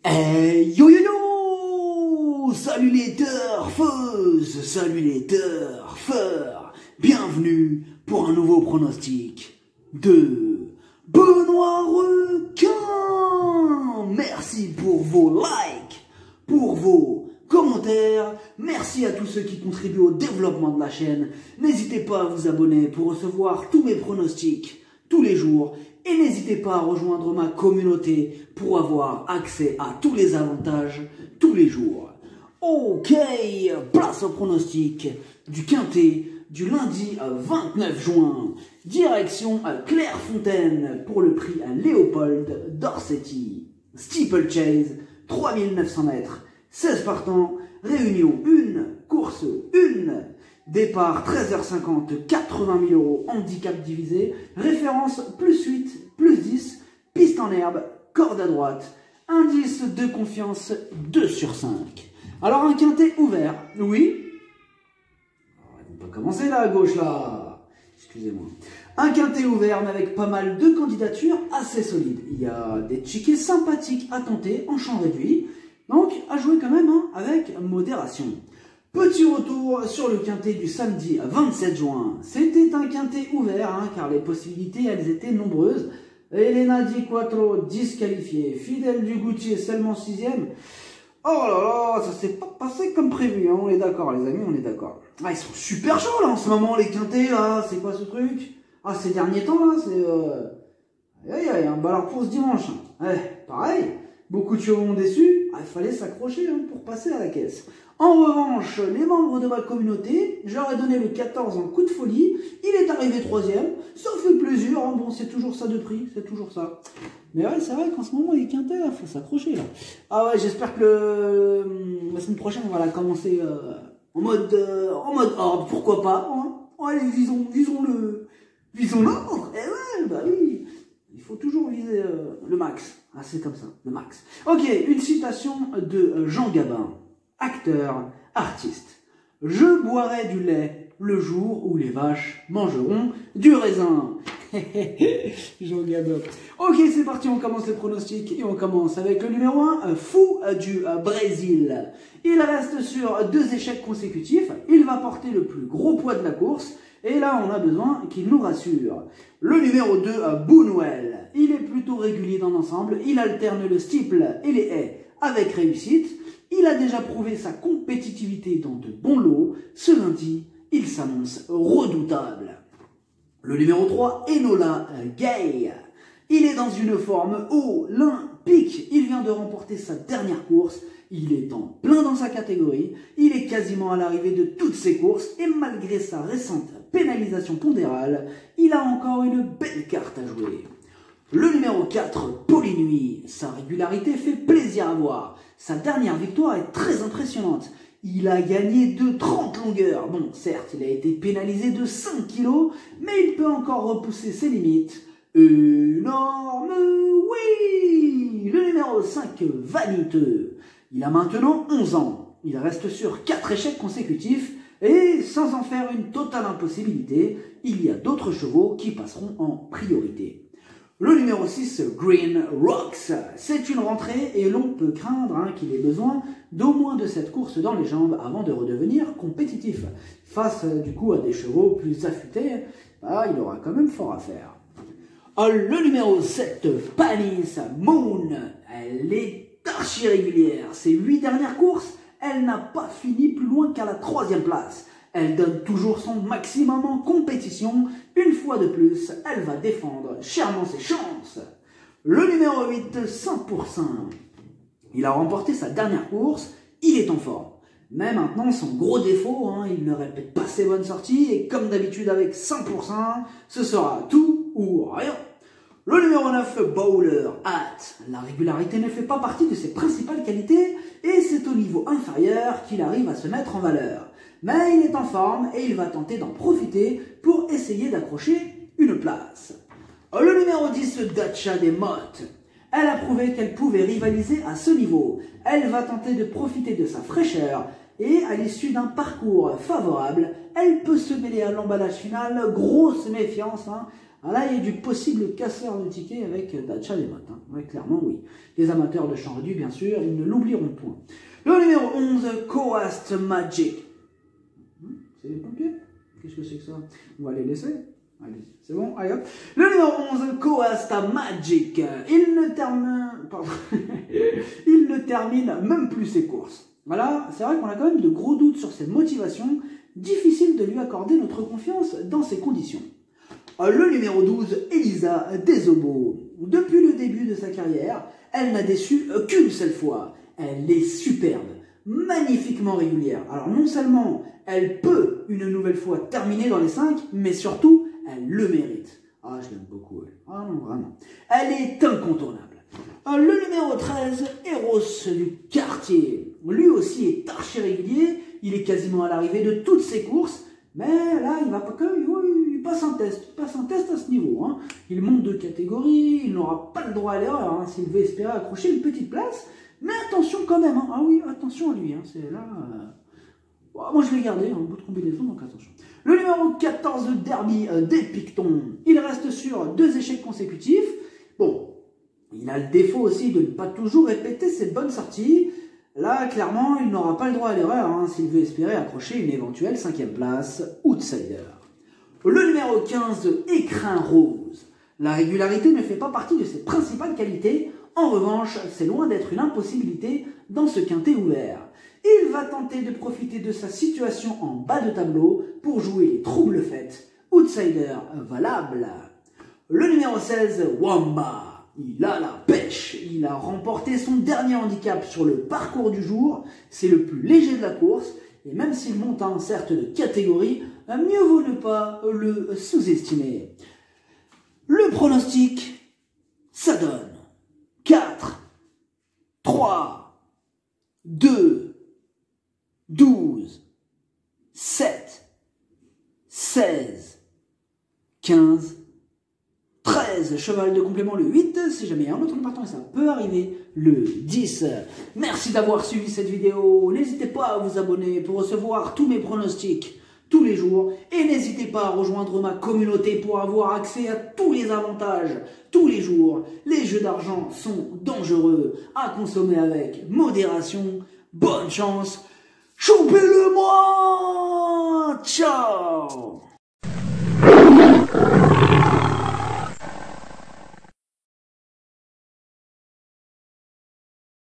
Yo yo yo! Salut les turfeuses, salut les turfeurs, bienvenue pour un nouveau pronostic de Benoît Requin. Merci pour vos likes, pour vos commentaires, merci à tous ceux qui contribuent au développement de la chaîne. N'hésitez pas à vous abonner pour recevoir tous mes pronostics tous les jours. Et n'hésitez pas à rejoindre ma communauté pour avoir accès à tous les avantages tous les jours. Ok, place au pronostic du Quintet du lundi 29 juin. Direction Clairefontaine pour le prix à Léopold Dorsetti. Steeplechase, 3900 mètres, 16 partants, réunion 1, course 1. Départ 13h50, 80 000 euros, handicap divisé, référence plus 8, plus 10, piste en herbe, corde à droite, indice de confiance 2 sur 5. Alors un quintet ouvert, oui. On va pas commencer là à gauche là, excusez-moi. Un quintet ouvert mais avec pas mal de candidatures assez solides. Il y a des tickets sympathiques à tenter en champ réduit, donc à jouer quand même avec modération. Petit retour sur le quintet du samedi 27 juin. C'était un quintet ouvert, car les possibilités, elles étaient nombreuses. Elena Di Quattro disqualifiée. Fidèle du Goutier seulement 6e. Oh là là, ça s'est pas passé comme prévu, on est d'accord les amis, on est d'accord. Ah, ils sont super chauds là en ce moment les quintets là, c'est quoi ce truc? Ah, ces derniers temps là, c'est... Bah alors pour ce dimanche, pareil, beaucoup de chevaux ont déçu, il fallait s'accrocher pour passer à la caisse. En revanche, les membres de ma communauté, j'aurais donné le 14 en coup de folie, il est arrivé 3e, ça fait plaisir, bon c'est toujours ça de prix, c'est toujours ça. Mais ouais, c'est vrai qu'en ce moment les quintets, il faut s'accrocher là. Ah ouais, j'espère que la semaine prochaine on va la commencer en mode horde, pourquoi pas, Allez, visons l'ordre, bah oui, il faut toujours viser le max, c'est comme ça, le max. Ok, une citation de Jean Gabin. Acteur, artiste. Je boirai du lait le jour où les vaches mangeront du raisin. Jean Gabin. Ok, c'est parti, on commence les pronostics et on commence avec le numéro 1, Fou du Brésil. Il reste sur 2 échecs consécutifs. Il va porter le plus gros poids de la course. Et là, on a besoin qu'il nous rassure. Le numéro 2, Bounwell. Il est plutôt régulier dans l'ensemble. Il alterne le steeple et les haies avec réussite. Il a déjà prouvé sa compétitivité dans de bons lots. Ce lundi, il s'annonce redoutable. Le numéro 3, Enola Gay. Il est dans une forme olympique. Il vient de remporter sa dernière course. Il est en plein dans sa catégorie. Il est quasiment à l'arrivée de toutes ses courses. Et malgré sa récente pénalisation pondérale, il a encore une belle carte à jouer. Le numéro 4, Polynuit. Sa régularité fait plaisir à voir. Sa dernière victoire est très impressionnante. Il a gagné de 30 longueurs. Bon, certes, il a été pénalisé de 5 kilos, mais il peut encore repousser ses limites. Énorme, oui! Le numéro 5, Vaniteux. Il a maintenant 11 ans. Il reste sur 4 échecs consécutifs et sans en faire une totale impossibilité, il y a d'autres chevaux qui passeront en priorité. Le numéro 6, Green Rocks. C'est une rentrée et l'on peut craindre qu'il ait besoin d'au moins de cette course dans les jambes avant de redevenir compétitif. Face du coup à des chevaux plus affûtés, il aura quand même fort à faire. Le numéro 7, Panis Moon. Elle est archi régulière. Ses 8 dernières courses, elle n'a pas fini plus loin qu'à la 3e place. Elle donne toujours son maximum en compétition. Une fois de plus, elle va défendre chèrement ses chances. Le numéro 8, 100%. Il a remporté sa dernière course. Il est en forme. Mais maintenant, son gros défaut, il ne répète pas ses bonnes sorties. Et comme d'habitude avec 100%, ce sera tout ou rien. Le numéro 9, Bowler Hat. La régularité ne fait pas partie de ses principales qualités. Et c'est au niveau inférieur qu'il arrive à se mettre en valeur. Mais il est en forme et il va tenter d'en profiter pour essayer d'accrocher une place. Le numéro 10, Dacha des Mottes. Elle a prouvé qu'elle pouvait rivaliser à ce niveau. Elle va tenter de profiter de sa fraîcheur et à l'issue d'un parcours favorable, elle peut se mêler à l'emballage final. Grosse méfiance, hein. Là, il y a du possible casseur de tickets avec Dacia Demat. Hein. Ouais, clairement, oui. Les amateurs de champ réduit, bien sûr, ils ne l'oublieront point. Le numéro 11, Coast Magic. C'est les pompiers? Qu'est-ce que c'est que ça? On va les laisser. Allez, c'est bon, allez hop. Le numéro 11, Coast Magic. Il ne termine même plus ses courses. Voilà, c'est vrai qu'on a quand même de gros doutes sur ses motivations. Difficile de lui accorder notre confiance dans ces conditions. Le numéro 12, Elisa Desobo. Depuis le début de sa carrière, elle n'a déçu qu'une seule fois. Elle est superbe, magnifiquement régulière. Alors non seulement elle peut une nouvelle fois terminer dans les 5, mais surtout, elle le mérite. Ah, je l'aime beaucoup, elle. Ah non, vraiment. Elle est incontournable. Le numéro 13, Eros du quartier. Lui aussi est archi régulier. Il est quasiment à l'arrivée de toutes ses courses. Mais là, il va pas comme il passe un test. Il passe un test à ce niveau. Hein. Il monte de catégorie. Il n'aura pas le droit à l'erreur hein, s'il veut espérer accrocher une petite place. Mais attention quand même. Hein. Ah oui, attention à lui. Hein. C'est là. Moi, je l'ai gardé en bout de combinaison, donc attention. Le numéro 14, Derby des Pictons. Il reste sur 2 échecs consécutifs. Bon, il a le défaut aussi de ne pas toujours répéter ses bonnes sorties. Là, clairement, il n'aura pas le droit à l'erreur hein, s'il veut espérer accrocher une éventuelle 5e place outsider. Le numéro 15, Écrin Rose. La régularité ne fait pas partie de ses principales qualités. En revanche, c'est loin d'être une impossibilité dans ce quintet ouvert. Il va tenter de profiter de sa situation en bas de tableau pour jouer les troubles fêtes. Outsider valable. Le numéro 16, Wamba. Il a la pêche, il a remporté son dernier handicap sur le parcours du jour, c'est le plus léger de la course, et même s'il monte en certes de catégorie, mieux vaut ne pas le sous-estimer. Le pronostic, ça donne 4, 3, 2, 12, 7, 16, 15, 13, cheval de complément le 8, si jamais il y a un autre partant et ça peut arriver le 10. Merci d'avoir suivi cette vidéo, n'hésitez pas à vous abonner pour recevoir tous mes pronostics tous les jours et n'hésitez pas à rejoindre ma communauté pour avoir accès à tous les avantages tous les jours. Les jeux d'argent sont dangereux à consommer avec modération. Bonne chance, chopez-le moi, ciao.